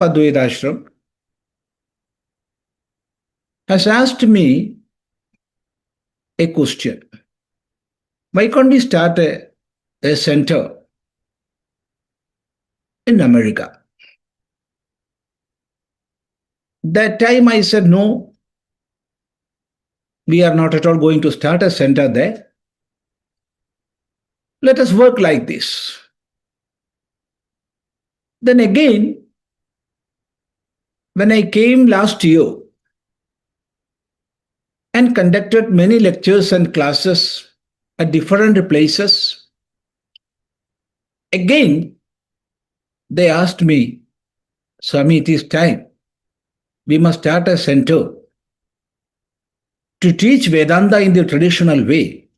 Advaithashram has asked me a question. Why can't we start a center in America? That time I said, no, we are not at all going to start a center there. Let us work like this. Then again, when I came last year and conducted many lectures and classes at different places, again, they asked me, Swami, it is time. We must start a center to teach Vedanta in the traditional way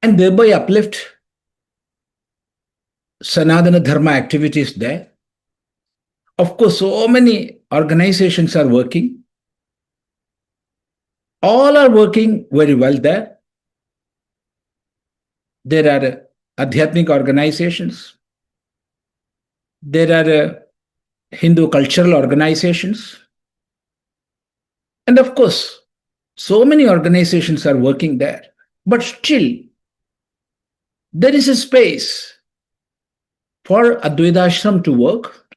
and thereby uplift Sanatana Dharma activities there. Of course, so many organizations are working. All are working very well there. There are Adhyatmic organizations. There are Hindu cultural organizations. And of course, so many organizations are working there. But still, there is a space for Advaita Ashram to work,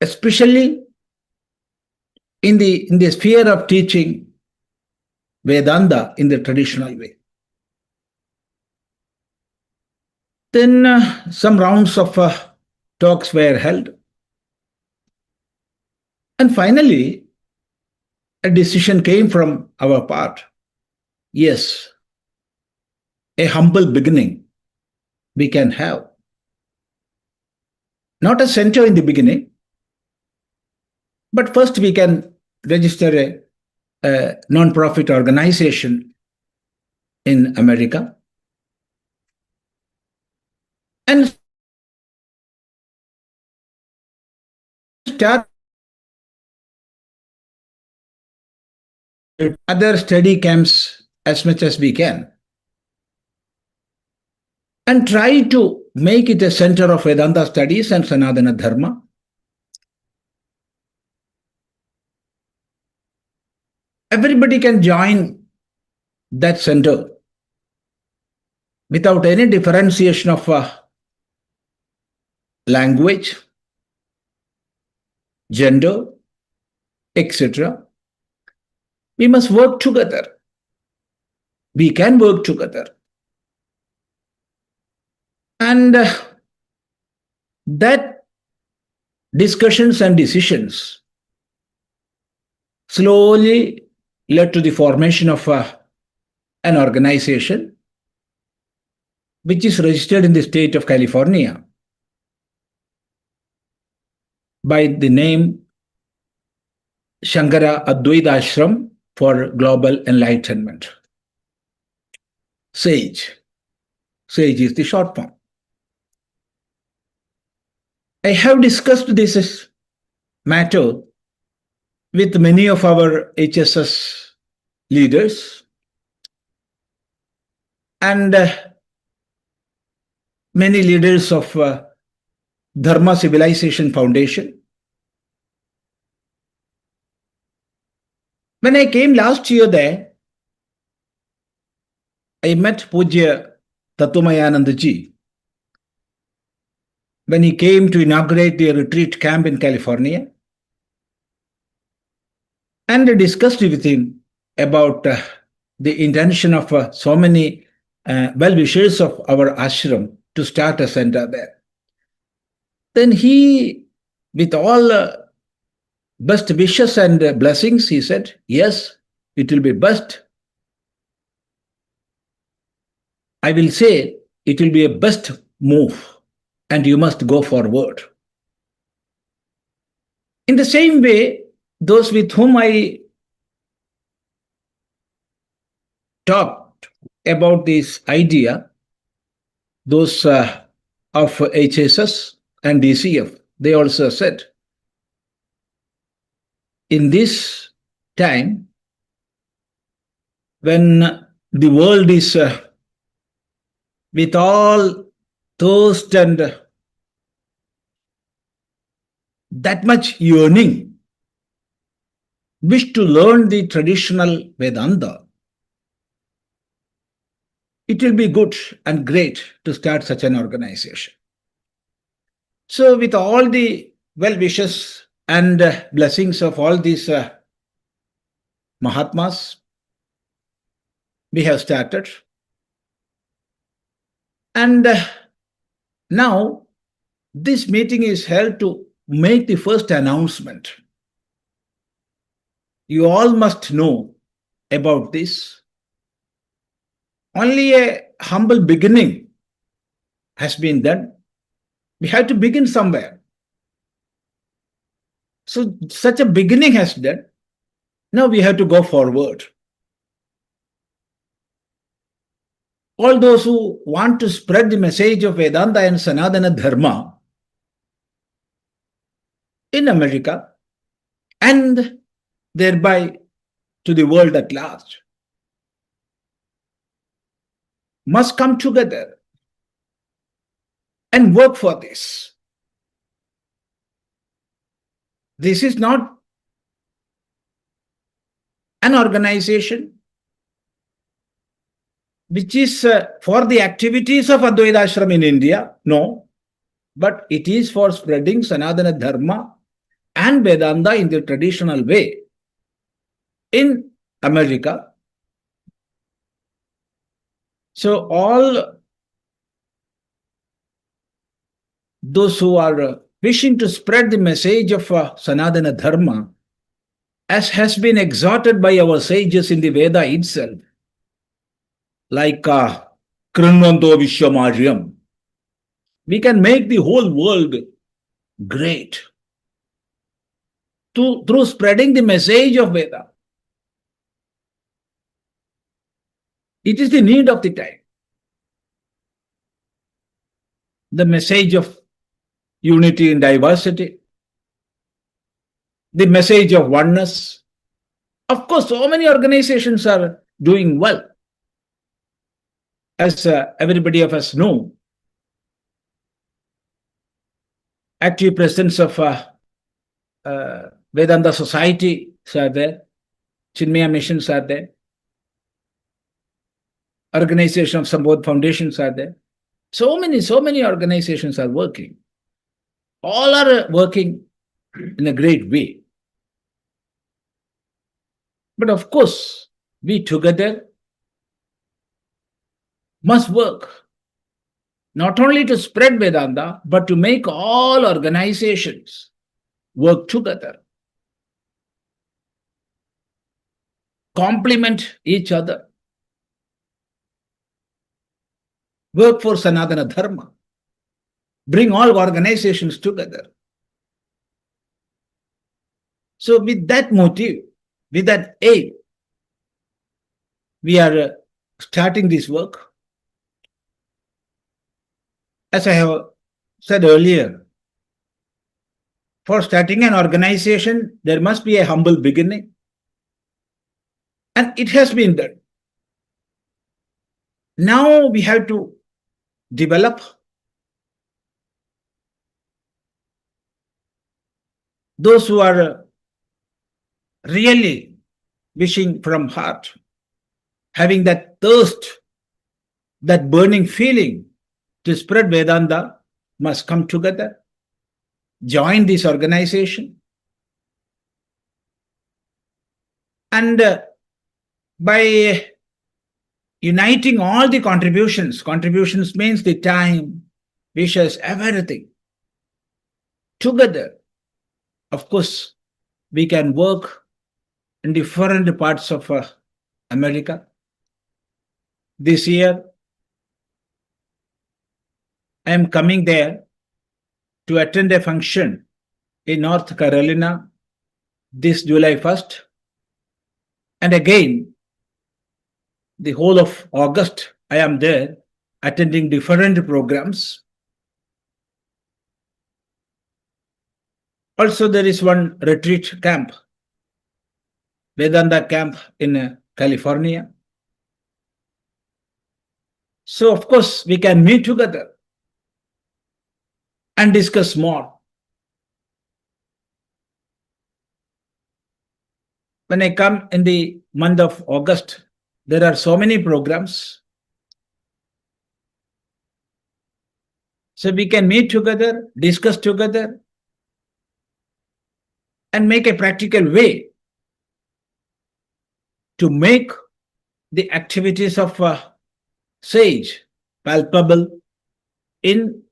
especially in the sphere of teaching Vedanta in the traditional way. Then some rounds of talks were held. And finally, a decision came from our part. Yes, a humble beginning we can have. Not a center in the beginning, but first we can register a non-profit organization in America and start other study camps as much as we can and try to make it a center of Vedanta studies and Sanatana Dharma. Everybody can join that center without any differentiation of language, gender, etc. We must work together. We can work together. And that discussions and decisions slowly led to the formation of an organization which is registered in the state of California by the name Sankara Advaithashramam for Global Enlightenment. SAGE. SAGE is the short form. I have discussed this matter with many of our HSS leaders and many leaders of Dharma Civilization Foundation. When I came last year there, I met Pujya Swamiji Chidananda when he came to inaugurate the retreat camp in California, and I discussed with him about the intention of so many well-wishers of our ashram to start a center there. Then he, with all best wishes and blessings, he said, yes, it will be best. I will say it will be a best move and you must go forward. In the same way, those with whom I talked about this idea, those of HSS and DCF, they also said, in this time, when the world is with all thirst and that much yearning, wish to learn the traditional Vedanta, it will be good and great to start such an organization. So, with all the well wishes and blessings of all these Mahatmas, we have started. And now, this meeting is held to make the first announcement. You all must know about this. Only a humble beginning has been done. We have to begin somewhere. So, such a beginning has done. Now we have to go forward. All those who want to spread the message of Vedanta and Sanatana Dharma in America and thereby to the world at large must come together and work for this. This is not an organization which is for the activities of Advaita Ashram in India, no, but it is for spreading Sanatana Dharma and Vedanta in the traditional way in America. So all those who are wishing to spread the message of Sanatana Dharma, as has been exhorted by our sages in the Veda itself, like Krinvanto Vishwamaryam, we can make the whole world great through spreading the message of Veda. It is the need of the time. The message of unity in diversity, the message of oneness. Of course, so many organizations are doing well. As everybody of us know, active presence of Vedanta societies are there, Chinmaya missions are there, organization of Sambodh foundations are there. So many organizations are working. All are working in a great way. But of course, we together must work not only to spread Vedanta, but to make all organizations work together, complement each other, work for Sanatana Dharma, bring all organizations together. So with that motive, with that aim, we are starting this work. As I have said earlier, for starting an organization, there must be a humble beginning. And it has been done. Now we have to develop those who are really wishing from heart, having that thirst, that burning feeling to spread Vedanta, must come together, join this organization, and by uniting all the contributions means the time, wishes, everything together, of course, we can work in different parts of America. This year, I am coming there to attend a function in North Carolina this July 1st. And again, the whole of August, I am there attending different programs. Also, there is one retreat camp, Vedanta camp in California. So, of course, we can meet together and discuss more. When I come in the month of August, there are so many programs. So we can meet together, discuss together, and make a practical way to make the activities of sage palpable in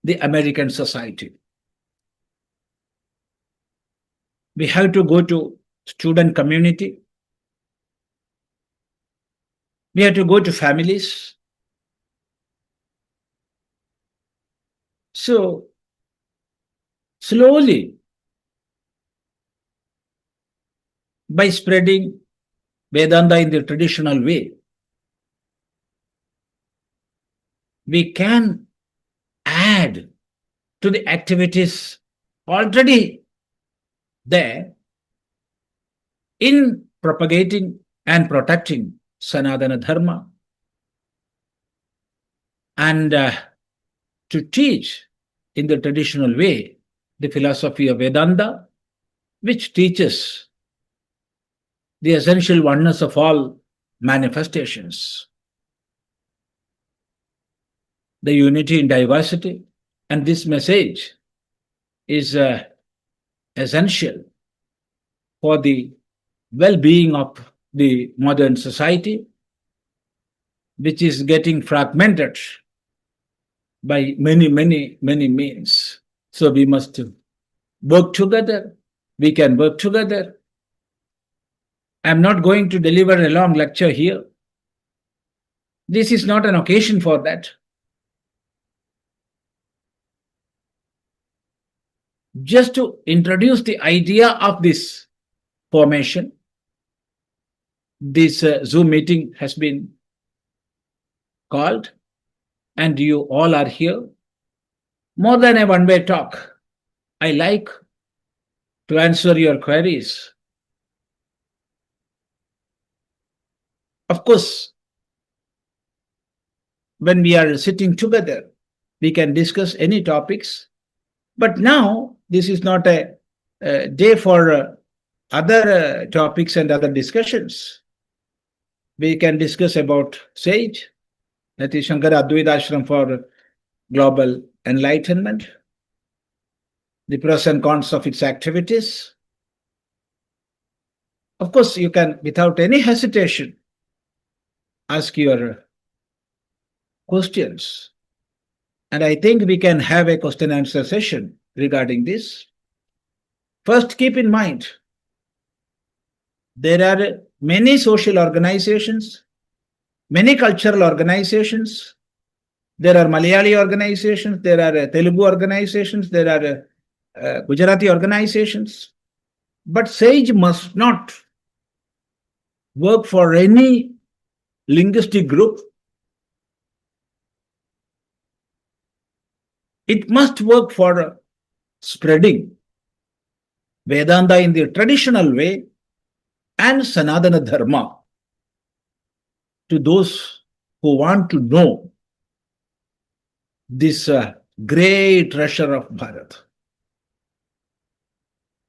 the American society. We have to go to student community. We have to go to families. So slowly, by spreading Vedanta in the traditional way, we can add to the activities already there in propagating and protecting Sanatana Dharma, and to teach in the traditional way the philosophy of Vedanta, which teaches the essential oneness of all manifestations, the unity in diversity. And this message is essential for the well-being of the modern society, which is getting fragmented by many, many, many means. So we must work together. We can work together. I'm not going to deliver a long lecture here. This is not an occasion for that. Just to introduce the idea of this formation, this Zoom meeting has been called, and you all are here. More than a one-way talk, I like to answer your queries. Of course, when we are sitting together, we can discuss any topics. But now, this is not a day for other topics and other discussions. We can discuss about sage, that is Sankara Advaithashramam for global enlightenment, the pros and cons of its activities. Of course, you can, without any hesitation, ask your questions. And I think we can have a question and answer session regarding this. First, keep in mind, there are many social organizations, many cultural organizations. There are Malayali organizations, there are Telugu organizations, there are Gujarati organizations. But SAGE must not work for any linguistic group. It must work for spreading Vedanta in the traditional way and Sanatana Dharma to those who want to know this great treasure of Bharat.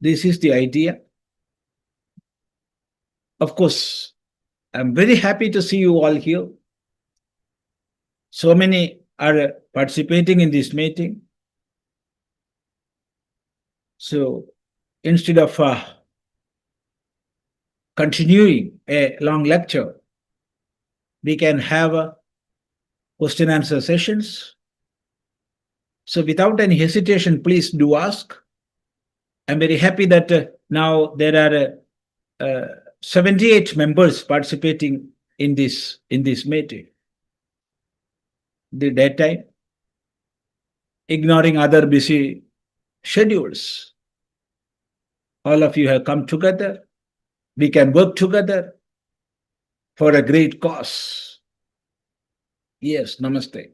This is the idea. Of course, I'm very happy to see you all here. So many are participating in this meeting. So instead of continuing a long lecture, we can have question and answer sessions. So without any hesitation, please do ask. I'm very happy that now there are 78 members participating in this meeting. The daytime, ignoring other busy schedules. All of you have come together. We can work together for a great cause. Yes, namaste.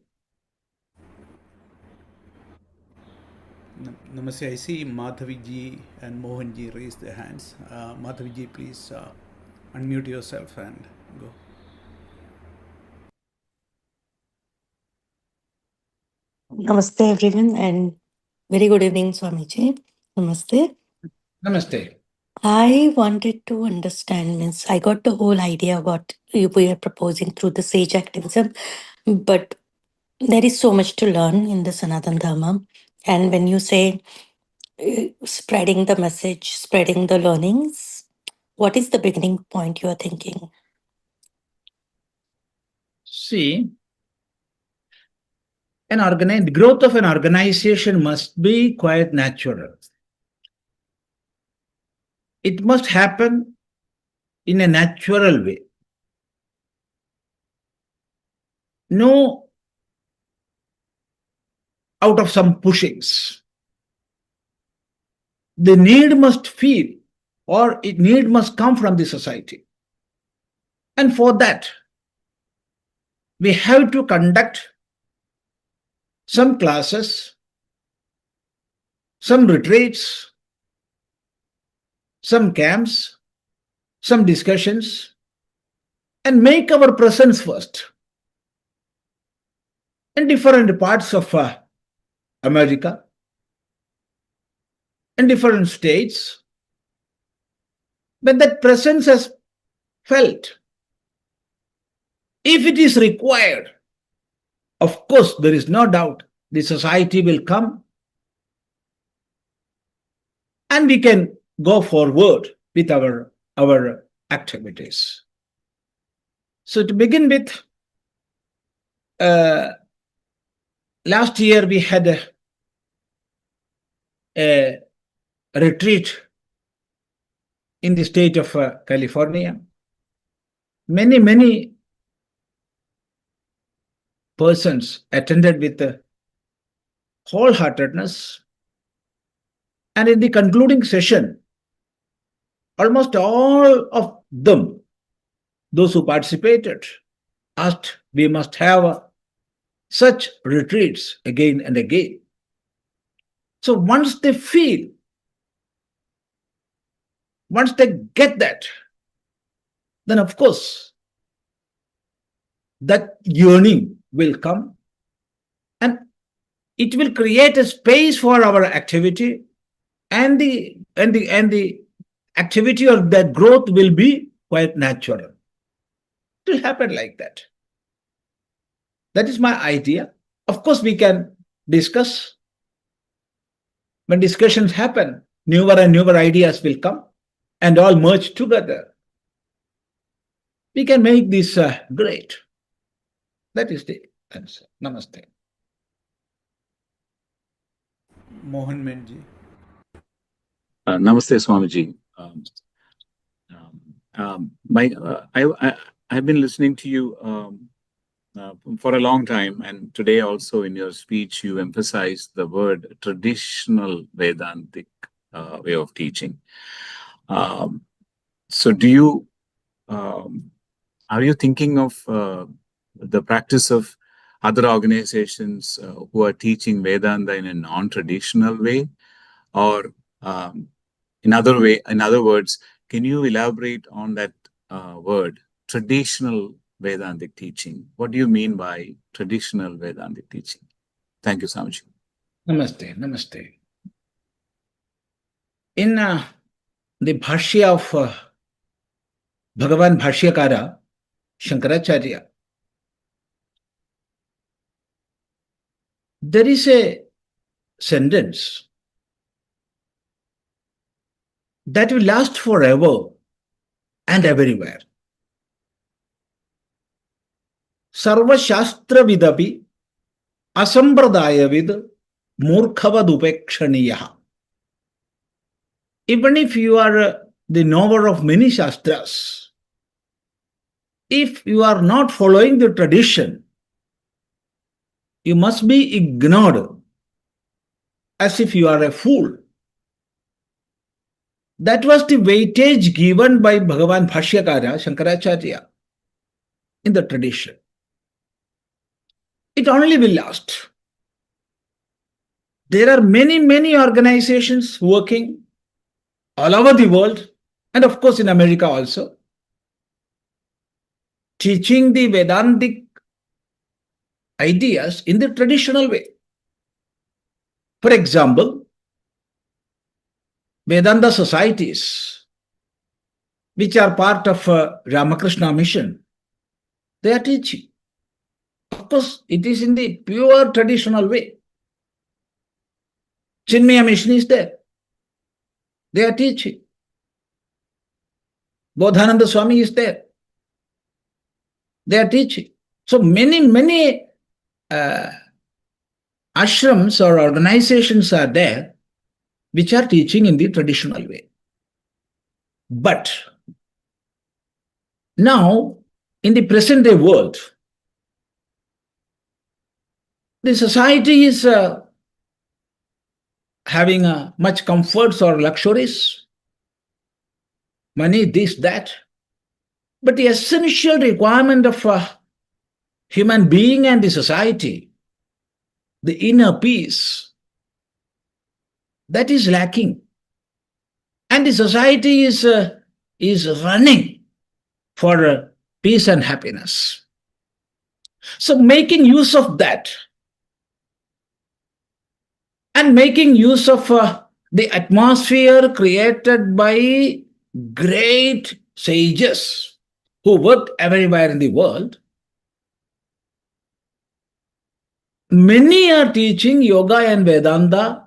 Namaste. I see Madhaviji and Mohanji raise their hands. Madhaviji, please unmute yourself and go. Namaste everyone and very good evening Swamiji. Namaste. Namaste. I wanted to understand, means I got the whole idea what you were proposing through the sage activism, but there is so much to learn in the Sanatana Dharma. And when you say spreading the message, spreading the learnings, what is the beginning point you are thinking? See, the growth of an organization must be quite natural. It must happen in a natural way. No out of some pushings. The need must feel, or it need must come from the society. And for that, we have to conduct some classes, some retreats, some camps, some discussions, and make our presence first in different parts of America, in different states. When that presence is felt, if it is required, of course, there is no doubt the society will come and we can go forward with our activities. So to begin with, last year we had a retreat in the state of California. Many persons attended with wholeheartedness. And in the concluding session, almost all of them, those who participated, asked, we must have such retreats again and again. So once they feel, once they get that, then of course, that yearning will come and it will create a space for our activity, and the activity or that growth will be quite natural. It will happen like that. That is my idea. Of course, we can discuss. When discussions happen, newer and newer ideas will come and all merge together. We can make this great. That is the answer. Namaste. Mohan Menji. Namaste, Swamiji. I've been listening to you for a long time, and today also in your speech you emphasized the word traditional Vedantic way of teaching. So, are you thinking of the practice of other organizations who are teaching Vedanta in a non-traditional way, or in other words, can you elaborate on that word, traditional Vedantic teaching? What do you mean by traditional Vedantic teaching? Thank you, Swamiji. Namaste. Namaste. In the Bhashya of Bhagavan Bhashyakara, Shankaracharya, there is a sentence that will last forever and everywhere. Sarva Shastra Vidapi Asambradaya Vid Murkhavad Upekshaniya. Even if you are the knower of many Shastras, if you are not following the tradition, you must be ignored as if you are a fool. That was the weightage given by Bhagavan Bhashyakara, Shankaracharya, in the tradition. It only will last. There are many organizations working all over the world, and of course in America also, teaching the Vedantic ideas in the traditional way. For example, Vedanta societies which are part of Ramakrishna mission, they are teaching. Of course, it is in the pure traditional way. Chinmaya mission is there. They are teaching. Bodhananda Swami is there. They are teaching. So many ashrams or organizations are there which are teaching in the traditional way. But now, in the present day world, the society is having much comforts or luxuries, money, this, that. But the essential requirement of a human being and the society, the inner peace, that is lacking. And the society is running for peace and happiness. So making use of that and making use of the atmosphere created by great sages who worked everywhere in the world, many are teaching yoga and Vedanta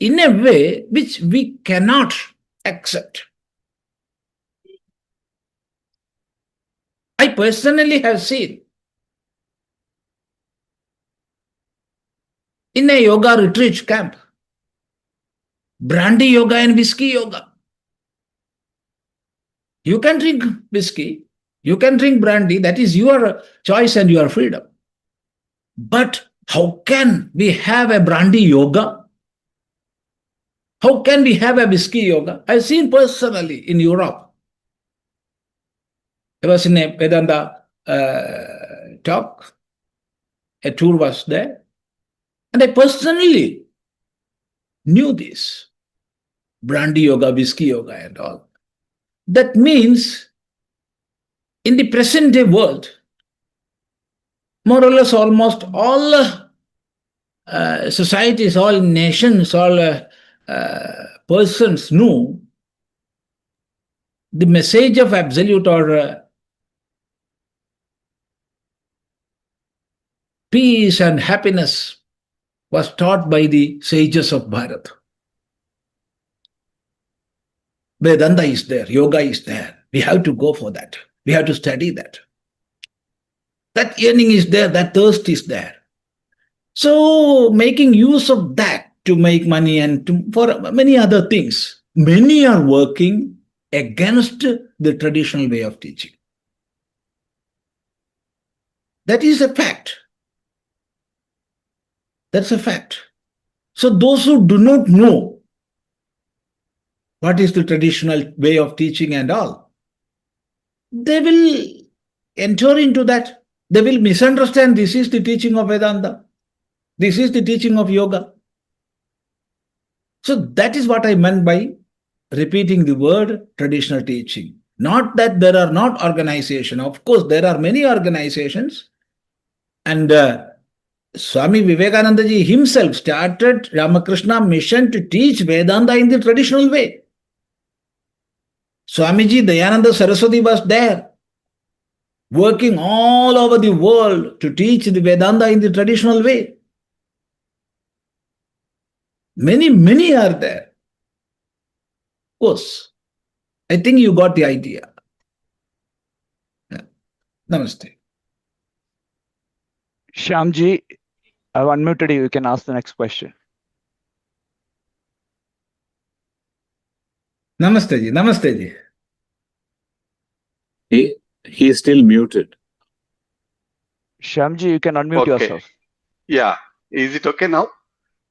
in a way which we cannot accept. I personally have seen in a yoga retreat camp, brandy yoga and whiskey yoga. You can drink whiskey, you can drink brandy, that is your choice and your freedom. But how can we have a brandy yoga? How can we have a whiskey yoga? I've seen personally in Europe. I was in a Vedanta talk, a tour was there, and I personally knew this brandy yoga, whiskey yoga, and all. That means in the present day world, more or less almost all societies, all nations, all persons know the message of absolute or peace and happiness was taught by the sages of Bharat. Vedanta is there, yoga is there. We have to go for that. We have to study that. That yearning is there, that thirst is there. So making use of that to make money and for many other things, many are working against the traditional way of teaching. That is a fact. That's a fact. So those who do not know what is the traditional way of teaching and all, they will enter into that. They will misunderstand this is the teaching of Vedanta. This is the teaching of yoga. So that is what I meant by repeating the word traditional teaching. Not that there are not organizations. Of course, there are many organizations. And Swami Vivekananda ji himself started Ramakrishna mission to teach Vedanta in the traditional way. Swamiji Dayananda Saraswati was there, working all over the world to teach the Vedanta in the traditional way. Many are there. Of course, I think you got the idea. Yeah. Namaste. Shyamji, I've unmuted you. You can ask the next question. Namaste ji. Namaste ji. He is still muted. Shyamji, you can unmute yourself. Yeah. Is it okay now?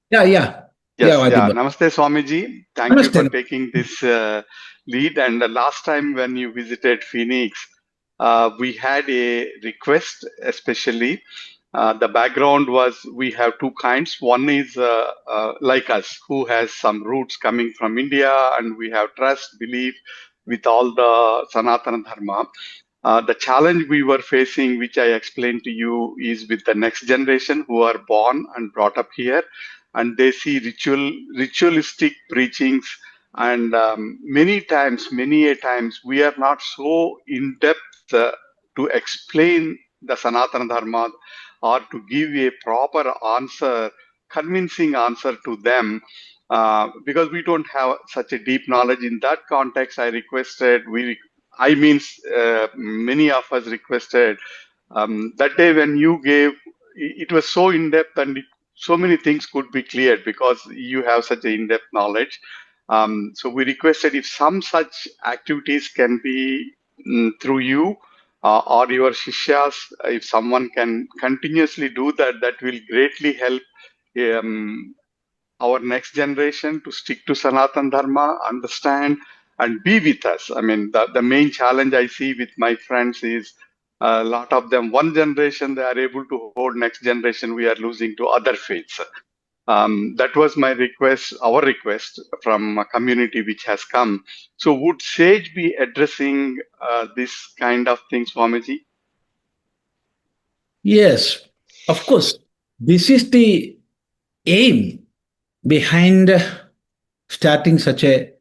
Yeah. Yes. Yeah. Yeah. Namaste, Swamiji. Thank you for Namaste. taking this lead. And the last time when you visited Phoenix, we had a request, especially. The background was we have two kinds. One is like us, who has some roots coming from India, and we have trust, belief with all the Sanatana Dharma. The challenge we were facing, which I explained to you, is with the next generation who are born and brought up here, and they see ritualistic preachings And many a times, we are not so in depth to explain the Sanatana Dharma or to give a proper answer, convincing answer to them, because we don't have such a deep knowledge. In that context, I requested, many of us requested that day when you gave, it was so in depth and so many things could be cleared because you have such an in depth knowledge. So we requested if some such activities can be through you or your shishyas, if someone can continuously do that, that will greatly help um, our next generation to stick to Sanatan Dharma, understand, and be with us. I mean, the main challenge I see with my friends is a lot of them, one generation, they are able to hold, next generation, we are losing to other faiths. That was my request, our request from a community which has come. So would Sage be addressing this kind of things, Swamiji? Yes, of course. This is the aim behind starting such a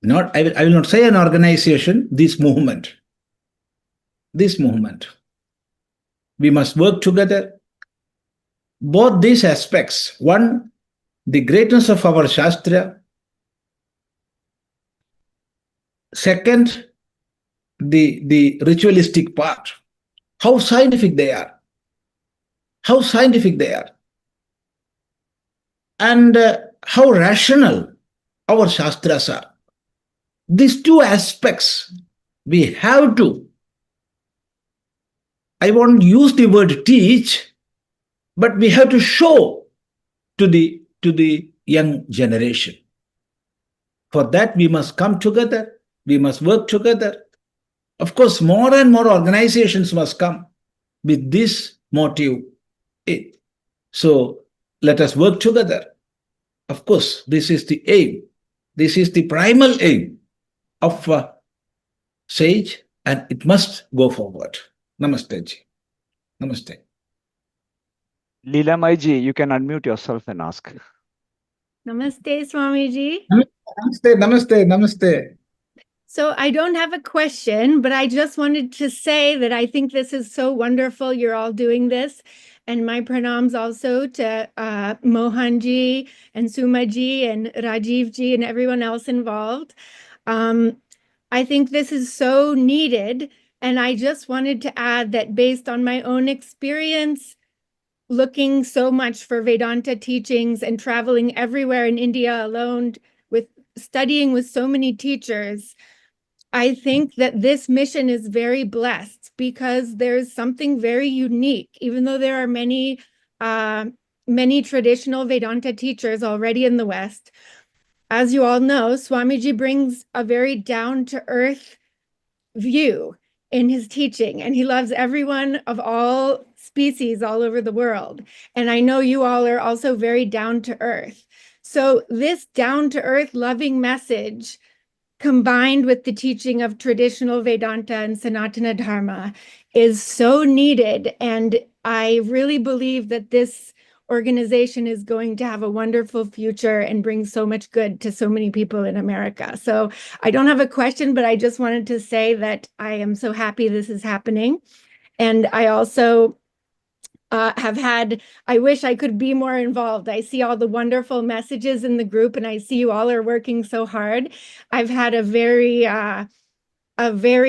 not I will not say an organization, this movement. This movement. We must work together. Both these aspects. One, the greatness of our Shastra. Second, the ritualistic part. How scientific they are. How scientific they are. And how rational our Shastras are. These two aspects we have to, I won't use the word teach, but we have to show to the young generation. For that, we must come together, we must work together. Of course, more and more organizations must come with this motive. So let us work together. Of course, this is the aim. This is the primal aim of Sage, and it must go forward. Namaste ji. Namaste. Leela Maiji, you can unmute yourself and ask. Namaste, Swamiji. Namaste, namaste, namaste. So I don't have a question, but I just wanted to say that I think this is so wonderful. You're all doing this. And my pranams also to Mohanji and Sumaji and Rajivji and everyone else involved. I think this is so needed. And I just wanted to add that based on my own experience, looking so much for Vedanta teachings and traveling everywhere in India alone with studying with so many teachers, I think that this mission is very blessed because there's something very unique, even though there are many traditional Vedanta teachers already in the West. As you all know, Swamiji brings a very down-to-earth view in his teaching, and he loves everyone of all species all over the world. And I know you all are also very down-to-earth. So this down-to-earth loving message combined with the teaching of traditional Vedanta and Sanatana Dharma is so needed. And I really believe that this organization is going to have a wonderful future and bring so much good to so many people in America. So I don't have a question, but I just wanted to say that I am so happy this is happening. And I also I wish I could be more involved. I see all the wonderful messages in the group and I see you all are working so hard. I've had a very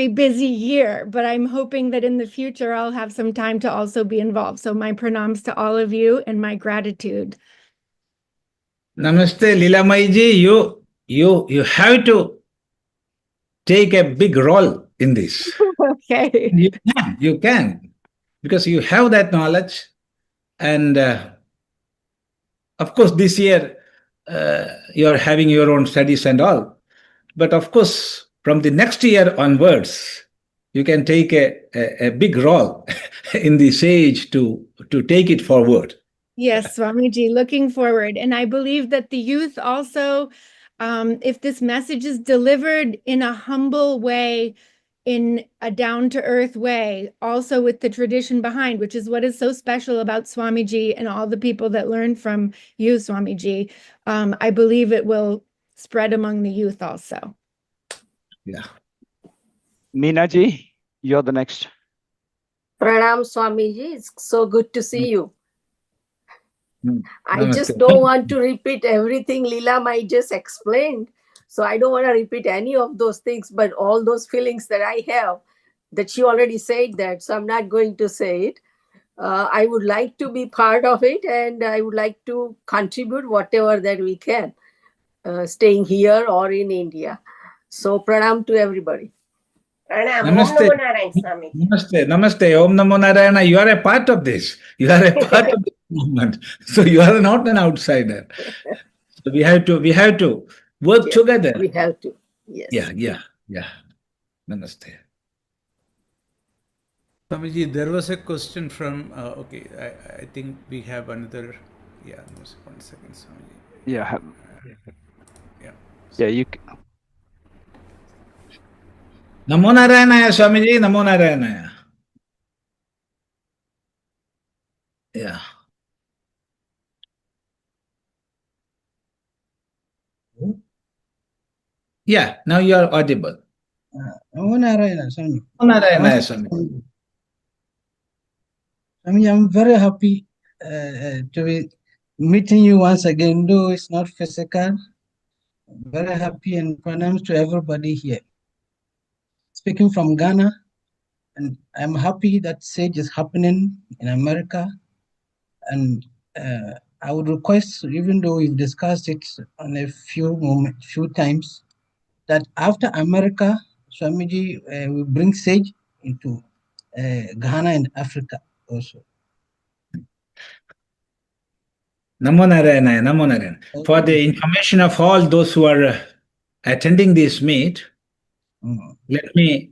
busy year, but I'm hoping that in the future I'll have some time to also be involved. So my pranams to all of you and my gratitude. Namaste, Leelamaiji. You have to take a big role in this. Okay. You can, because you have that knowledge. And of course, this year you're having your own studies and all. But of course, from the next year onwards, you can take a big role in the Sage to take it forward. Yes, Swamiji, looking forward. And I believe that the youth also, if this message is delivered in a humble way, in a down-to-earth way, also with the tradition behind, which is what is so special about Swamiji and all the people that learn from you, Swamiji, I believe it will spread among the youth also. Yeah. Meena ji, you're the next. Pranam Swamiji, it's so good to see you. I Namaste. just don't want to repeat everything Leela Mai just explained. So I don't want to repeat any of those things, but all those feelings that I have, that she already said that, so I'm not going to say it. I would like to be part of it, and I would like to contribute whatever that we can, staying here or in India. So pranam to everybody. Pranam. Namaste. Om Namo Narayan, Swami. Namaste. Namaste. Om Namo Narayana. You are a part of this. You are a part of this movement. So you are not an outsider. So we have to work Yes, together. we have to. Yes. Yeah. Namaste. Swamiji, there was a question from, okay, I think we have another, yeah, one second, Swamiji. Yeah. Yeah. Yeah, you Namo Narayanaya, Swamiji. Namo Narayanaya. Yeah. Yeah, now you are audible. Namo Narayana, Swami. Namo Narayanaya, Swamiji. Swami, I'm very happy to be meeting you once again, though it's not physical. Very happy and pranams to everybody here. Speaking from Ghana, and I'm happy that Sage is happening in America. And I would request, even though we've discussed it on a few times, that after America, Swamiji will bring Sage into Ghana and Africa also. Namo Narayanaya, Namo Narayanaya. For the information of all those who are attending this meet, let me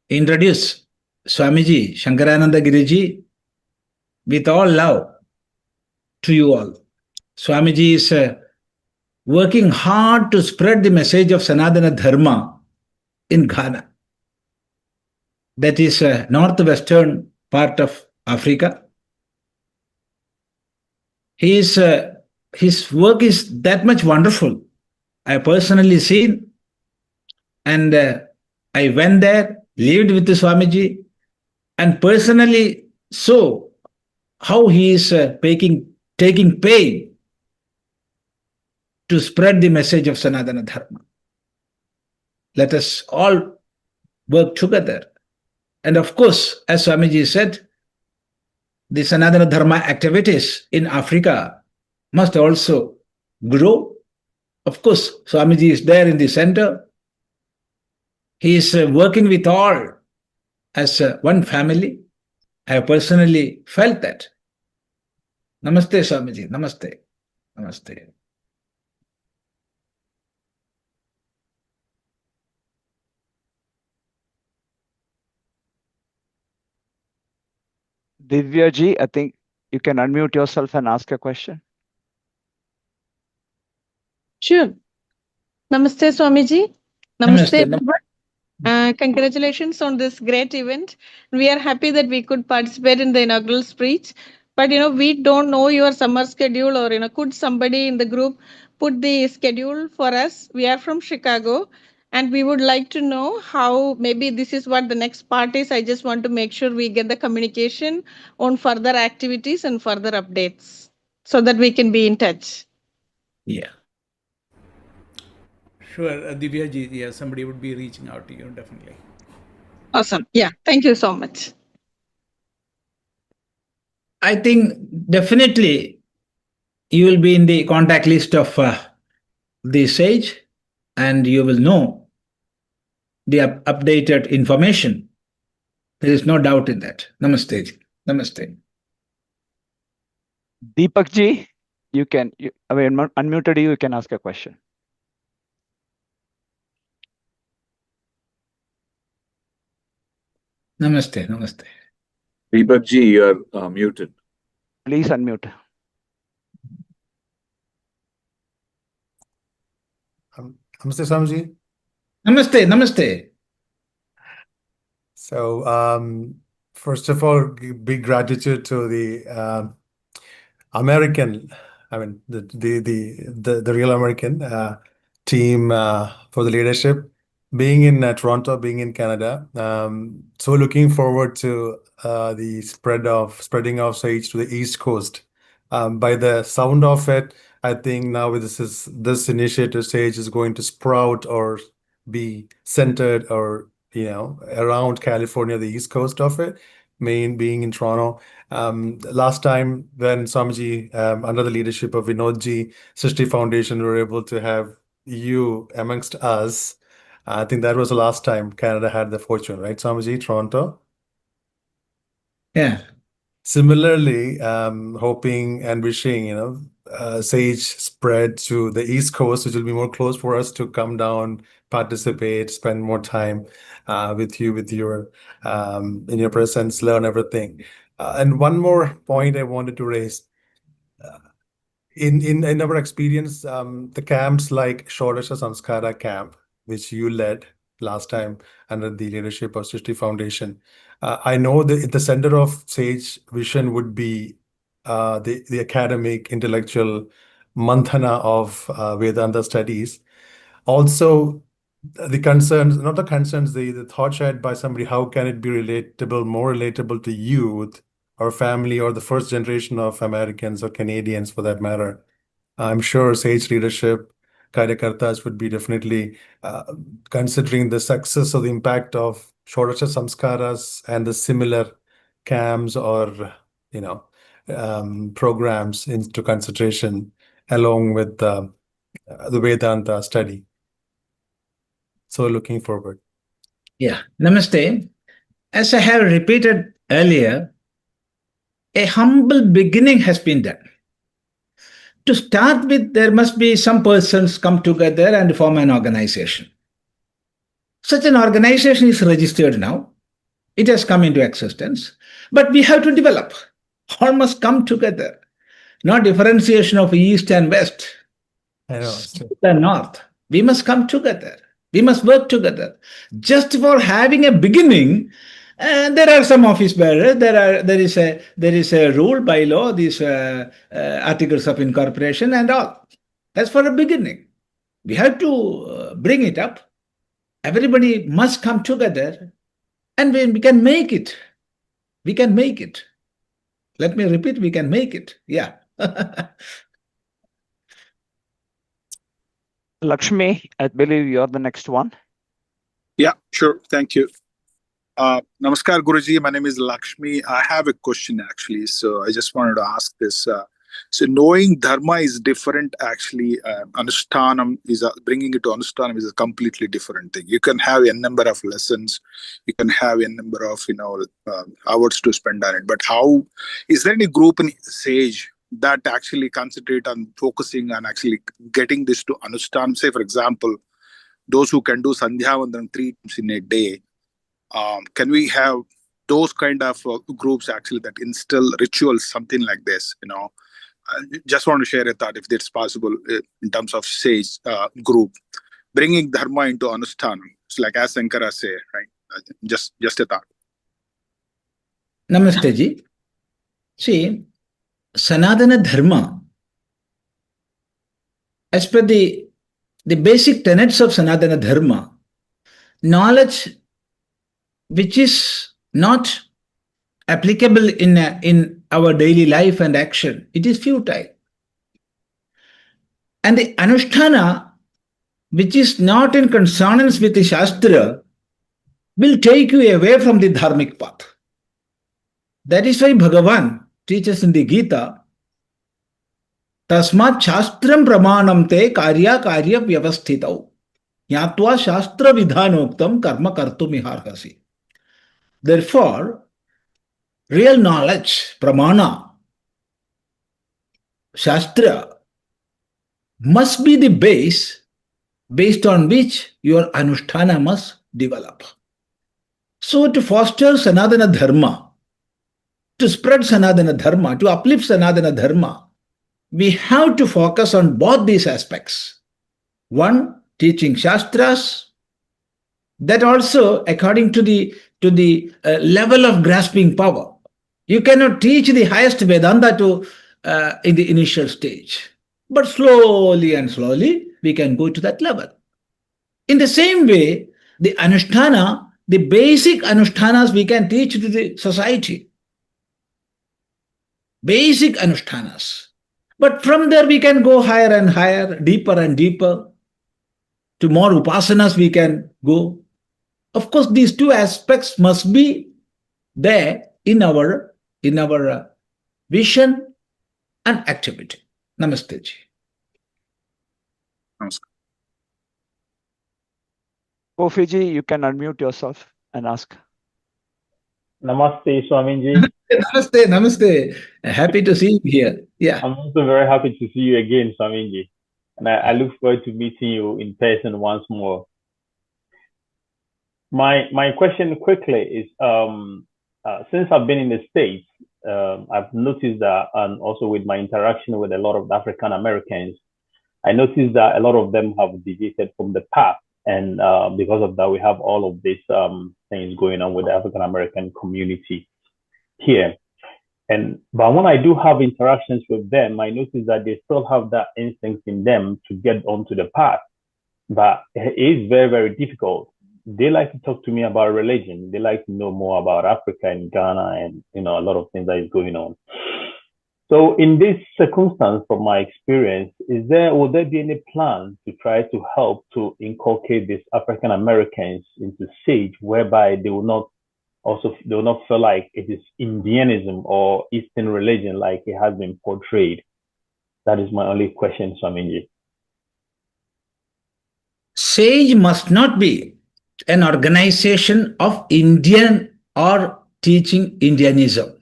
introduce Swamiji Shankarananda Giriji with all love to you all. Swamiji is working hard to spread the message of Sanatana Dharma in Ghana. That is northwestern part of Africa. His work is that much wonderful. I personally seen, and I went there, lived with the Swamiji, and personally saw how he is taking pain to spread the message of Sanatana Dharma. Let us all work together. And of course, as Swamiji said, the Sanatana Dharma activities in Africa must also grow. Of course, Swamiji is there in the center. He is working with all as one family. I have personally felt that. Namaste, Swamiji. Namaste. Namaste. Divya ji, I think you can unmute yourself and ask a question. Sure. Namaste, Swamiji. Namaste. Everyone. Congratulations on this great event. We are happy that we could participate in the inaugural speech. But, we don't know your summer schedule, or, could somebody in the group put the schedule for us? We are from Chicago, and we would like to know how, maybe this is what the next part is. I just want to make sure we get the communication on further activities and further updates so that we can be in touch. Yeah. Sure, Divya ji, yeah, somebody would be reaching out to you, definitely. Awesome. Yeah. Thank you so much. I think definitely you will be in the contact list of the sage, and you will know the updated information. There is no doubt in that. Namaste. Namaste. Deepak ji, unmuted you can ask a question. Namaste. Namaste. Deepak ji, you are muted. Please unmute. Namaste, Swamiji. Namaste. Namaste. So, first of all, big gratitude to the American I mean, the real American team for the leadership. Being in Toronto, being in Canada, so looking forward to the spreading of Sage to the East Coast. By the sound of it, I think now with this initiative, Sage is going to sprout or be centered or around California, the East Coast of it. Main being in Toronto. Last time when Swamiji, under the leadership of Vinodji, Srishti Foundation, were able to have you amongst us. I think that was the last time Canada had the fortune, right, Swamiji, Toronto? Yeah. Similarly, hoping and wishing, Sage spread to the East Coast, which will be more close for us to come down, participate, spend more time with you, in your presence, learn everything. And one more point I wanted to raise. In our experience, the camps like Shodasha Samskara camp, which you led last time under the leadership of Srishti Foundation, I know that the center of Sage vision would be the academic, intellectual manthana of Vedanta studies. Also, the concerns, not the concerns, the thought shared by somebody, how can it be more relatable to youth or family or the first generation of Americans or Canadians for that matter? I'm sure Sage leadership, Karyakartas would be definitely considering the success or the impact of Shodasha Samskaras and the similar camps or programs into consideration along with the Vedanta study. So looking forward. Yeah. Namaste. As I have repeated earlier, a humble beginning has been done. To start with, there must be some persons come together and form an organization. Such an organization is registered now. It has come into existence. But we have to develop. All must come together. Not differentiation of East and West, I know. South and North. We must come together. We must work together. Just for having a beginning, there are some office bearers. There is a rule by law. These articles of incorporation and all. That's for a beginning. We have to bring it up. Everybody must come together, and we can make it. We can make it. Let me repeat: we can make it. Yeah. Lakshmi, I believe you're the next one. Yeah, sure. Thank you. Namaskar, Guruji. My name is Lakshmi. I have a question actually. So I just wanted to ask this. So knowing Dharma is different actually. Anushtanam is bringing it to Anushtanam is a completely different thing. You can have a number of lessons. You can have a number of hours to spend on it. But how is there any group in Sage that actually concentrate on focusing on actually getting this to Anushtanam? Say, for example, those who can do Sandhya Vandanam 3 times in a day, can we have those kind of groups actually that instill rituals, something like this? I just want to share a thought if it's possible in terms of Sage group, bringing Dharma into Anushthanam. It's like as Sankara say, right? Just a thought. Namaste ji. See, Sanatana Dharma, as per the basic tenets of Sanatana Dharma, knowledge which is not applicable in our daily life and action, it is futile. And the Anushtana, which is not in consonance with the Shastra, will take you away from the dharmic path. That is why Bhagavan teaches in the Gita, Tasmat Shastram Pramanam te karya vyavasthitau. Yatva Shastra Vidhanoktam karma kartumiharhasi. Therefore, real knowledge, pramana, Shastra, must be the base based on which your Anushtana must develop. So to foster Sanatana Dharma, to spread Sanatana Dharma, to uplift Sanatana Dharma, we have to focus on both these aspects. One, teaching Shastras, that also according to the level of grasping power. You cannot teach the highest Vedanta to in the initial stage. But slowly and slowly, we can go to that level. In the same way, the anushtana, the basic anushtanas we can teach to the society. Basic anushtanas. But from there we can go higher and higher, deeper and deeper. To more upasanas we can go. Of course, these two aspects must be there in our vision and activity. Namaste ji. Namaskar. Kofiji, you can unmute yourself and ask. Namaste, Swamiji. Namaste, namaste. Happy to see you here. Yeah. I'm also very happy to see you again, Swamiji. And I look forward to meeting you in person once more. My question quickly is, since I've been in the States, I've noticed that, and also with my interaction with a lot of African Americans, I noticed that a lot of them have deviated from the path. And because of that, we have all of these things going on with the African American community here. But when I do have interactions with them, I notice that they still have that instinct in them to get onto the path. But it is very, very difficult. They like to talk to me about religion. They like to know more about Africa and Ghana and a lot of things that is going on. So in this circumstance, from my experience, will there be any plan to try to help to inculcate these African Americans into Sage, whereby they will not feel like it is Indianism or Eastern religion like it has been portrayed? That is my only question, Swamiji. Sage must not be an organization of Indian or teaching Indianism.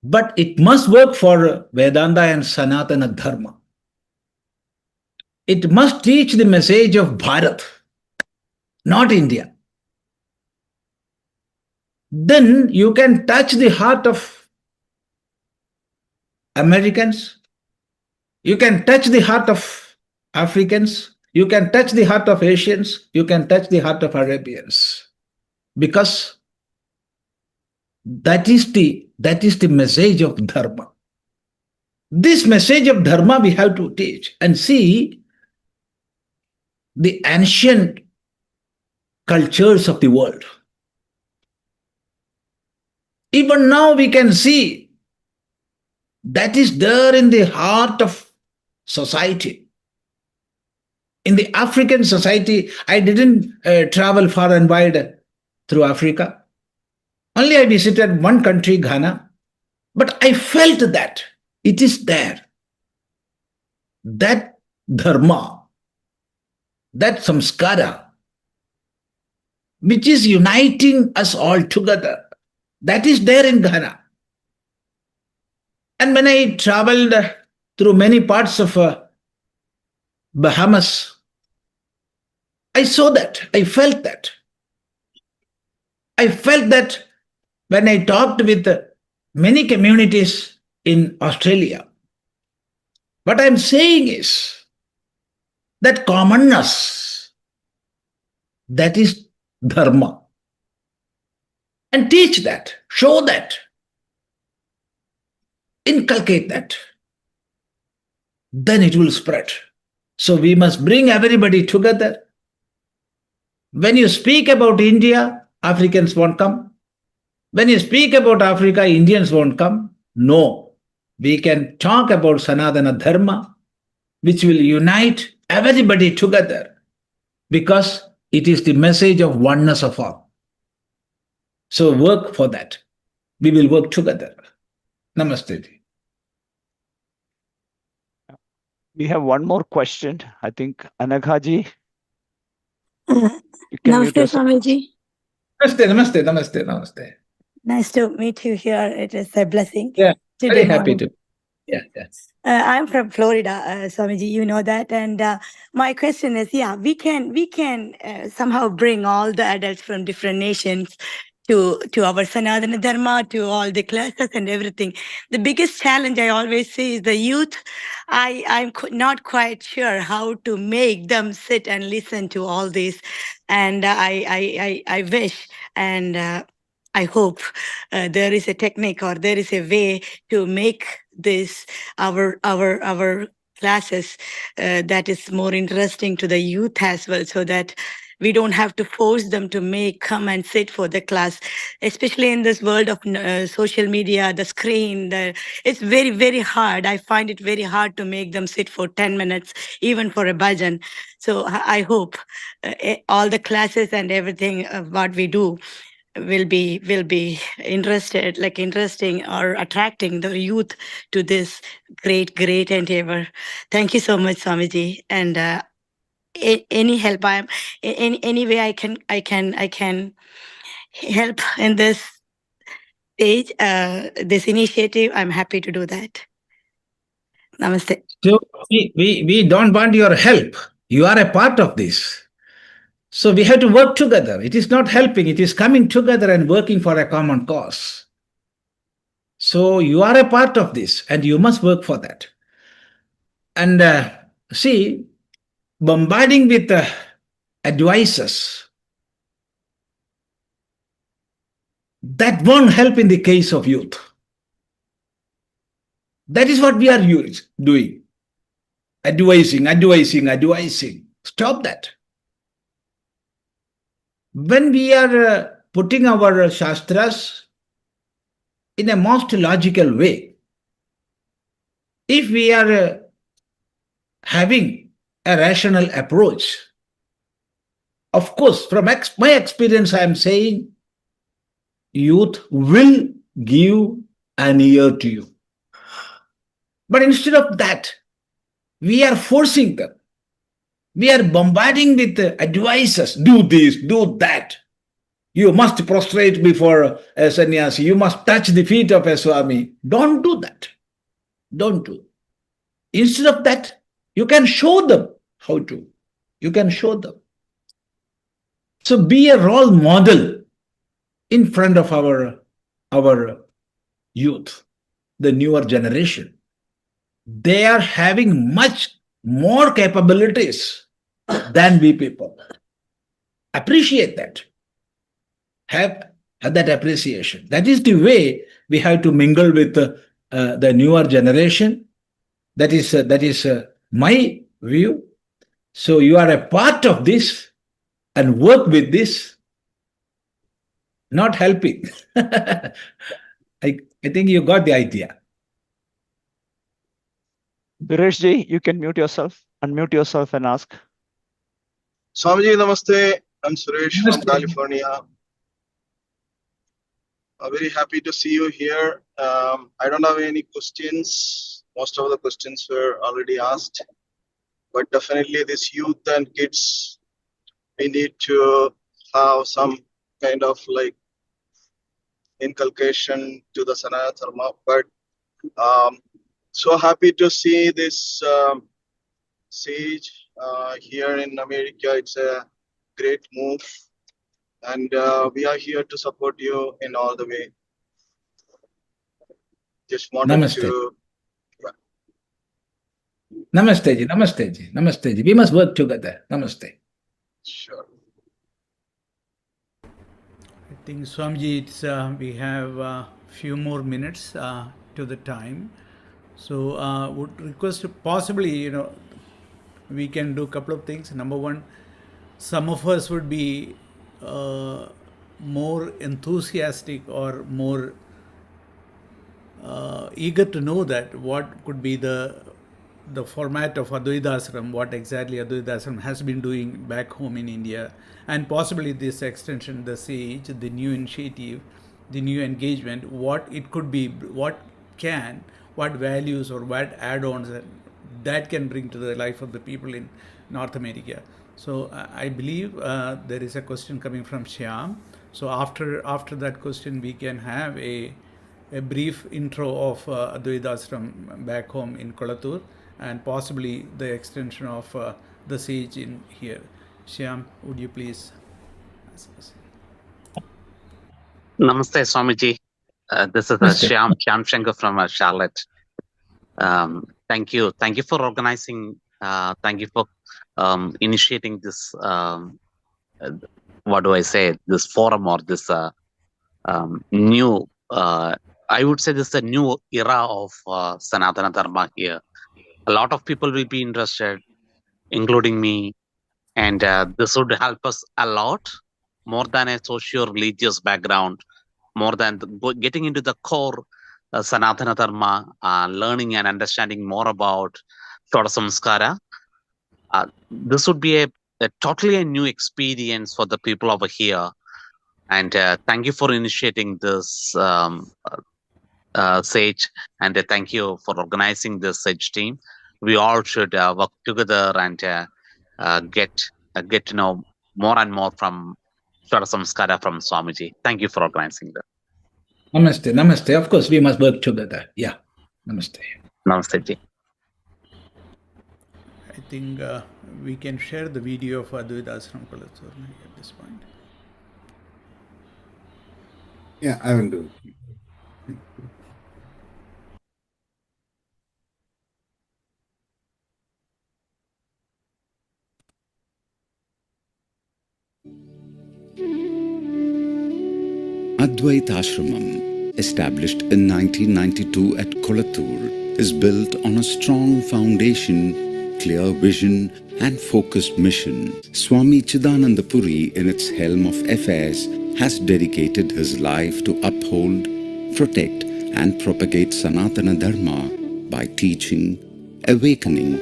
But it must work for Vedanta and Sanatana Dharma. It must teach the message of Bharat, not India. Then you can touch the heart of Americans, you can touch the heart of Africans, you can touch the heart of Asians, you can touch the heart of Arabians. Because that is the message of Dharma. This message of Dharma we have to teach and see the ancient cultures of the world. Even now we can see that is there in the heart of society. In the African society, I didn't travel far and wide through Africa. Only I visited one country, Ghana, but I felt that it is there. That dharma, that samskara, which is uniting us all together, that is there in Ghana. And when I traveled through many parts of Bahamas, I saw that, I felt that. I felt that when I talked with many communities in Australia. What I'm saying is that commonness, that is dharma. And teach that, show that, inculcate that. Then it will spread. So we must bring everybody together. When you speak about India, Africans won't come. When you speak about Africa, Indians won't come. No. We can talk about Sanatana Dharma, which will unite everybody together because it is the message of oneness of all. So work for that. We will work together. Namaste. We have one more question. I think Anaghaji. You can mute Namaste, yourself. Swamiji. Namaste. Nice to meet you here. It is a blessing. Yeah, Today very happy morning. to. Yeah, yes. I'm from Florida, Swamiji. You know that, and my question is: we can somehow bring all the adults from different nations to our Sanatana Dharma, to all the classes and everything. The biggest challenge I always see is the youth. I'm not quite sure how to make them sit and listen to all this, and I wish and. I hope there is a technique or there is a way to make this our classes that is more interesting to the youth as well, so that we don't have to force them to come and sit for the class, especially in this world of social media, the screen. It's very, very hard. I find it very hard to make them sit for 10 minutes, even for a bhajan. So I hope all the classes and everything what we do will be interesting or attracting the youth to this great endeavor. Thank you so much, Swamiji. And any help any way I can help in this stage, this initiative, I'm happy to do that. Namaste. So we don't want your help. You are a part of this. So we have to work together. It is not helping, it is coming together and working for a common cause. So you are a part of this and you must work for that. And see, bombarding with advices, that won't help in the case of youth. That is what we are doing. Advising. Stop that. When we are putting our shastras in a most logical way, if we are having a rational approach, of course, from my experience, I am saying youth will give an ear to you. But instead of that, we are forcing them. We are bombarding with advices. Do this, do that. You must prostrate before a sannyasi. You must touch the feet of a swami. Don't do that. Don't do. Instead of that, you can show them how to. You can show them. So be a role model in front of our youth, the newer generation. They are having much more capabilities than we people. Appreciate that. Have that appreciation. That is the way we have to mingle with the newer generation. That is my view. So you are a part of this and work with this, not helping. I think you got the idea. Bireshji, you can unmute yourself and ask. Swamiji, namaste. I'm Suresh from California. I'm very happy to see you here. I don't have any questions. Most of the questions were already asked. But definitely this youth and kids, we need to have some kind of like inculcation to the Sanatana Dharma. But so happy to see this sage here in America. It's a great move. And we are here to support you in all the way. Just wanted Namaste. to... Namaste ji, namaste ji, namaste ji. We must work together. Namaste. Sure. I think, Swamiji, we have a few more minutes to the time. So would request possibly, we can do a couple of things. Number one, some of us would be more enthusiastic or more eager to know that what could be the format of Advaita Ashram, what exactly Advaita Ashram has been doing back home in India, and possibly this extension, the SAGE, the new initiative, the new engagement, what it could be, what values or what add-ons that can bring to the life of the people in North America. So I believe there is a question coming from Shyam. So after that question, we can have a brief intro of Advaita Ashram back home in Kolathur, and possibly the extension of the SAGE in here. Shyam, would you please ask us? Namaste, Swamiji. This is Shyam Shankar from Charlotte. Thank you for organizing. Thank you for initiating this. What do I say? This forum or this new, I would say this is a new era of Sanatana Dharma here. A lot of people will be interested, including me, and this would help us a lot, more than a socio-religious background, more than getting into the core Sanatana Dharma, learning and understanding more about Shoda Samskara. This would be a totally a new experience for the people over here. And thank you for initiating this, Sage, and thank you for organizing this Sage team. We all should work together and get to know more and more from Shoda Samskara from Swamiji. Thank you for organizing that. Namaste, namaste. Of course, we must work together. Yeah, namaste. Namaste ji. I think we can share the video of Advaita Ashram Kolathur at this point. Yeah, I will do it. Advaithashramam, established in 1992 at Kolathur, is built on a strong foundation, clear vision and focused mission. Swami Chidananda Puri, in its helm of affairs, has dedicated his life to uphold, protect and propagate Sanatana Dharma by teaching, awakening,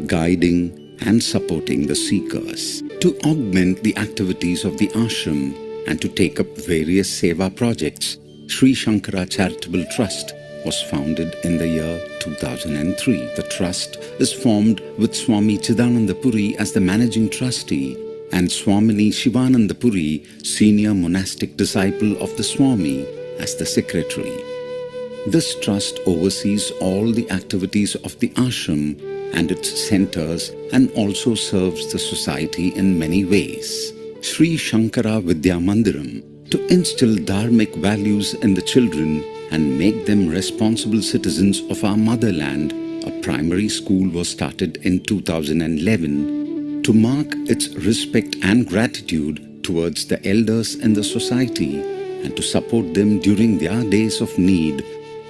guiding and supporting the seekers. To augment the activities of the ashram and to take up various seva projects, Sri Sankara Charitable Trust was founded in the year 2003. The trust is formed with Swami Chidananda Puri as the managing trustee and Swamini Shivananda Puri, senior monastic disciple of the Swami, as the secretary. This trust oversees all the activities of the ashram and its centers and also serves the society in many ways. Sri Sankara Vidya Mandiram, to instill dharmic values in the children and make them responsible citizens of our motherland, a primary school was started in 2011 to mark its respect and gratitude towards the elders in the society and to support them during their days of need.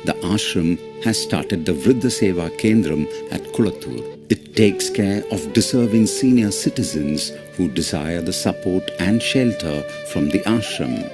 The ashram has started the Vriddha Seva Kendram at Kolathur. It takes care of deserving senior citizens who desire the support and shelter from the ashram.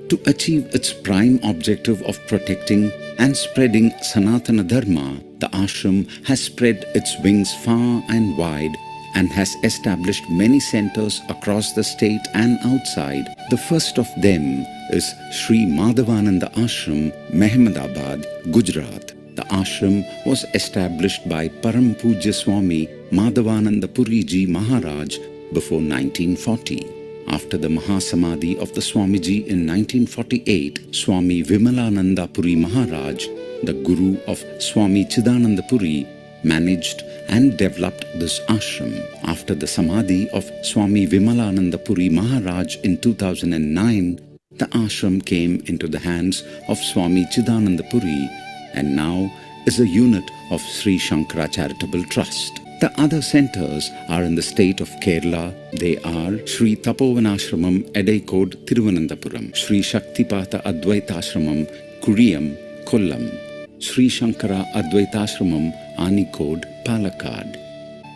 To achieve its prime objective of protecting and spreading Sanatana Dharma, the ashram has spread its wings far and wide and has established many centers across the state and outside. The first of them is Sri Madhavananda Ashram, Mehmedabad, Gujarat. The ashram was established by Param Pujya Swami Madhavananda Puri Ji Maharaj before 1940. After the Mahasamadhi of the Swamiji in 1948, Swami Vimalananda Puri Maharaj, the guru of Swami Chidananda Puri, managed and developed this ashram. After the Samadhi of Swami Vimalananda Puri Maharaj in 2009, the ashram came into the hands of Swami Chidananda Puri and now is a unit of Sri Sankara Charitable Trust. The other centers are in the state of Kerala. They are Sri Tapovanashramam, Edaikode, Thiruvananthapuram, Sri Shaktipatha Advaithashramam, Kuriyam, Kollam, Sri Sankara Advaithashramam, Anikode, Palakkad,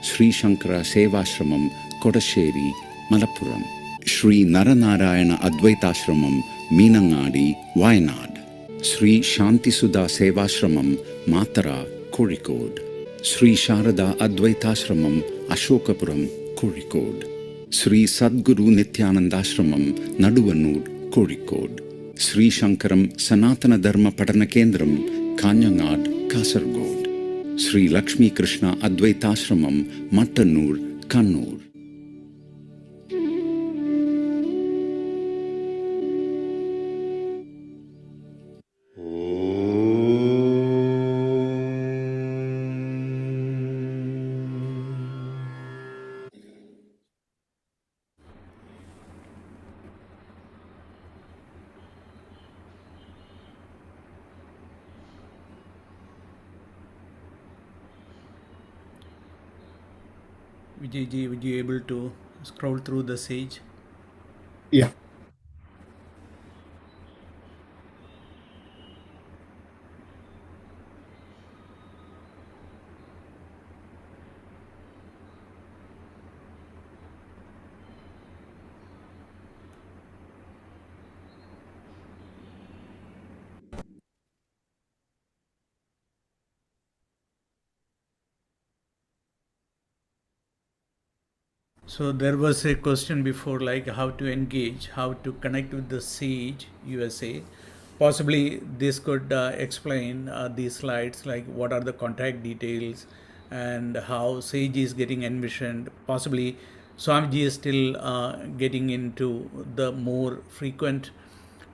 Sri Sankara Sevashramam, Kodasheri, Malappuram, Sri Naranarayana Advaithashramam, Meenangadi, Wayanad, Sri Shantisudha Sevashramam, Matara, Kozhikode, Sri Sharada Advaithashramam, Ashokapuram, Kozhikode, Sri Sadguru Nityanandashramam, Naduvanur, Kozhikode, Sri Shankaram Sanatana Dharma Padana Kendram, Kanyangad, Kasargod, Sri Lakshmi Krishna Advaithashramam, Mattanur, Kannur. Vijayji, would you able to scroll through the sage? Yeah. So there was a question before, like how to engage, how to connect with the Sage USA. Possibly this could explain these slides, like what are the contact details and how Sage is getting envisioned. Possibly Swamiji is still getting into the more frequent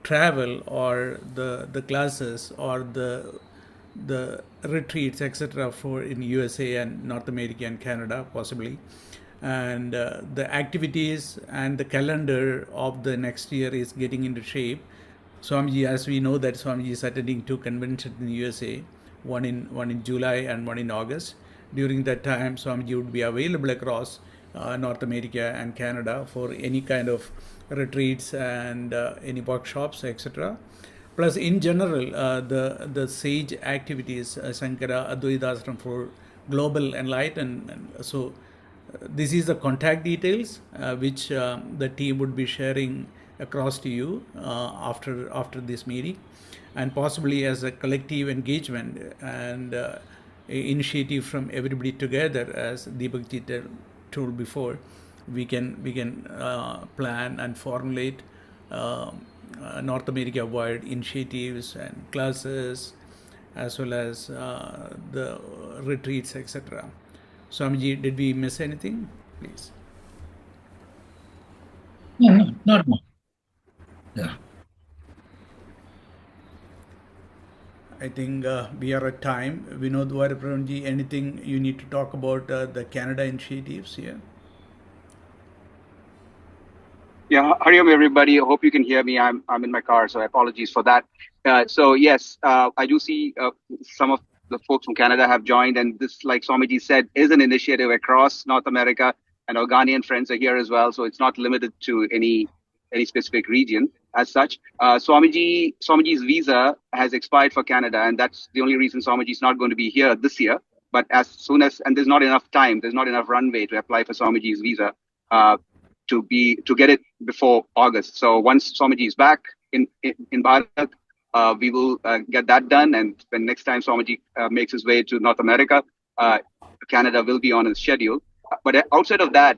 travel or the classes or the retreats, etc., for in USA and North America and Canada, possibly. And the activities and the calendar of the next year is getting into shape. Swamiji, as we know that Swamiji is attending two conventions in the USA, one in July and one in August. During that time, Swamiji would be available across North America and Canada for any kind of retreats and any workshops, etc. Plus, in general, the Sage activities, Sankara Advaithashramam for Global Enlightenment. So, this is the contact details which the team would be sharing across to you after this meeting, and possibly as a collective engagement and initiative from everybody together, as Deepak ji told before, we can plan and formulate North America wide initiatives and classes, as well as the retreats, etc. Swamiji, did we miss anything? Please. No, not more. Yeah. I think we are at time. Vinod Varapramanji, anything you need to talk about the Canada initiatives here? Yeah, Hariom, everybody. I hope you can hear me. I'm in my car, so apologies for that. So yes, I do see some of the folks from Canada have joined, and this, like Swamiji said, is an initiative across North America, and our Ghanaian friends are here as well. So it's not limited to any specific region as such. Swamiji's visa has expired for Canada, and that's the only reason Swamiji is not going to be here this year. But as soon as, and there's not enough time, there's not enough runway to apply for Swamiji's visa. To get it before August. So once Swamiji is back in Bharat, we will get that done. And when next time Swamiji makes his way to North America, Canada will be on his schedule. But outside of that,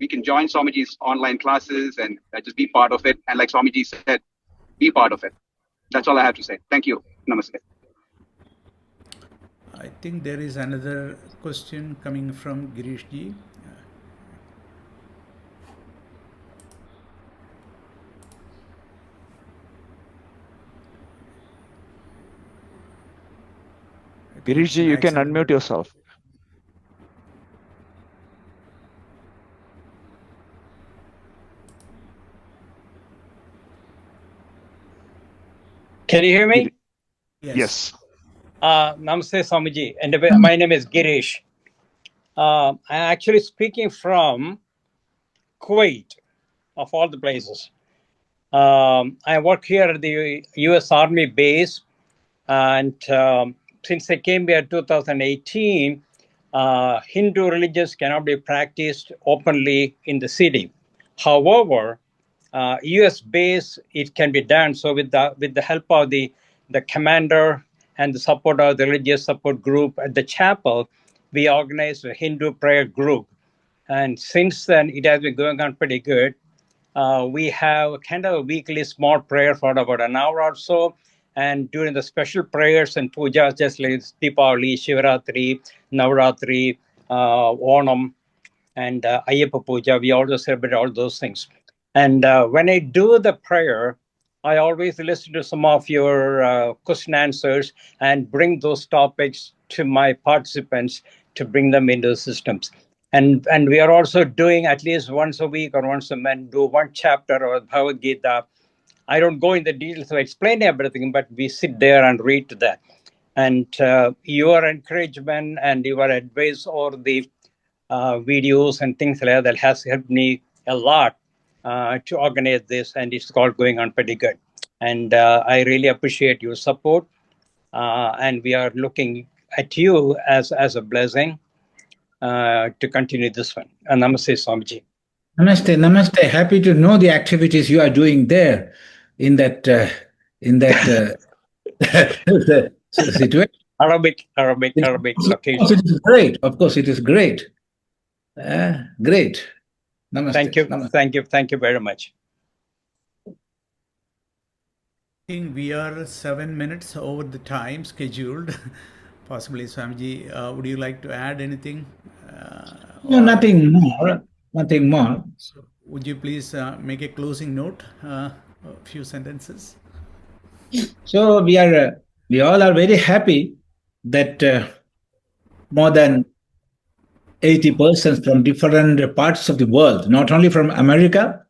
we can join Swamiji's online classes and just be part of it. And like Swamiji said, be part of it. That's all I have to say. Thank you. Namaste. I think there is another question coming from Girish ji. Girishji, you can unmute yourself. Can you hear me? Yes. Namaste, Swamiji. And my name is Girish. I'm actually speaking from Kuwait, of all the places. I work here at the U.S. Army base, and since I came here in 2018, Hindu religions cannot be practiced openly in the city. However, U.S. base, it can be done. So with the help of the commander and the support of the religious support group at the chapel, we organized a Hindu prayer group. And since then, it has been going on pretty good. We have kind of a weekly small prayer for about an hour or so. And during the special prayers and pujas, just like Deepavali, Shivaratri, Navaratri, Onam, and Ayyappa Puja, we also celebrate all those things. And when I do the prayer, I always listen to some of your question answers and bring those topics to my participants to bring them into the systems. And we are also doing at least once a week or once a month, do one chapter of Bhagavad Gita. I don't go in the details to explain everything, but we sit there and read that. And your encouragement and your advice or the videos and things like that has helped me a lot to organize this, and it's all going on pretty good. And I really appreciate your support, and we are looking at you as a blessing to continue this one. And Namaste, Swamiji. Namaste, namaste. Happy to know the activities you are doing there in that situation. Arabic location. Of course, it is great. Of course, it is great. Great. Namaste. Thank you. Namaste. Thank you. Thank you very much. I think we are 7 minutes over the time scheduled. Possibly, Swamiji, would you like to add anything? No, nothing more. Nothing more. So would you please make a closing note, a few sentences? So we all are very happy that more than 80 persons from different parts of the world, not only from America,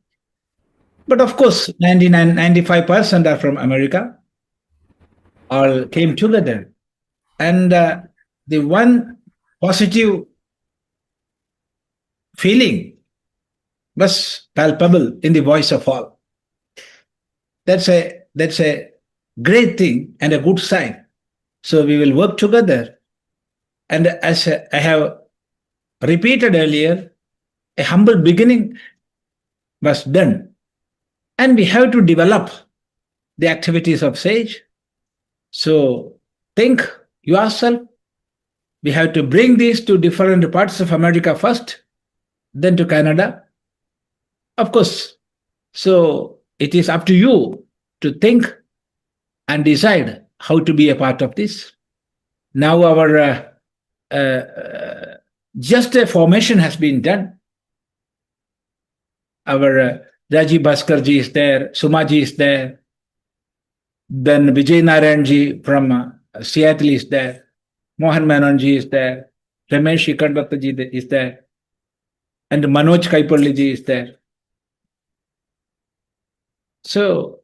but of course 95% are from America, all came together. And the one positive feeling was palpable in the voice of all. That's a great thing and a good sign. So we will work together. And as I have repeated earlier, a humble beginning was done. And we have to develop the activities of sage. So think yourself. We have to bring these to different parts of America first, then to Canada. Of course. So it is up to you to think and decide how to be a part of this. Now our just a formation has been done. Our Rajiv Bhaskarji is there, Sumaji is there, then Vijay Narayanji from Seattle is there, Mohan Menonji is there, Ramesh Shikandattaji is there, and Manoj Kaipalliji is there. So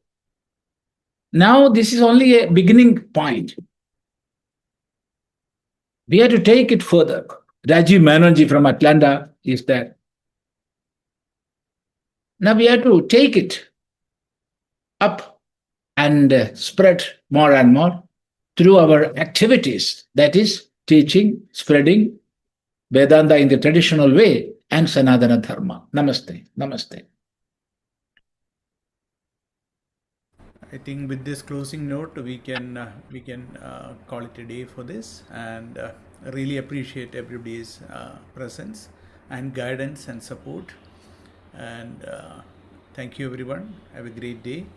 now this is only a beginning point. We have to take it further. Rajiv Menonji from Atlanta is there. Now we have to take it up and spread more and more through our activities, that is, teaching, spreading Vedanta in the traditional way and Sanatana Dharma. Namaste. Namaste. I think with this closing note, we can call it a day for this, and really appreciate everybody's presence and guidance and support. And thank you, everyone. Have a great day.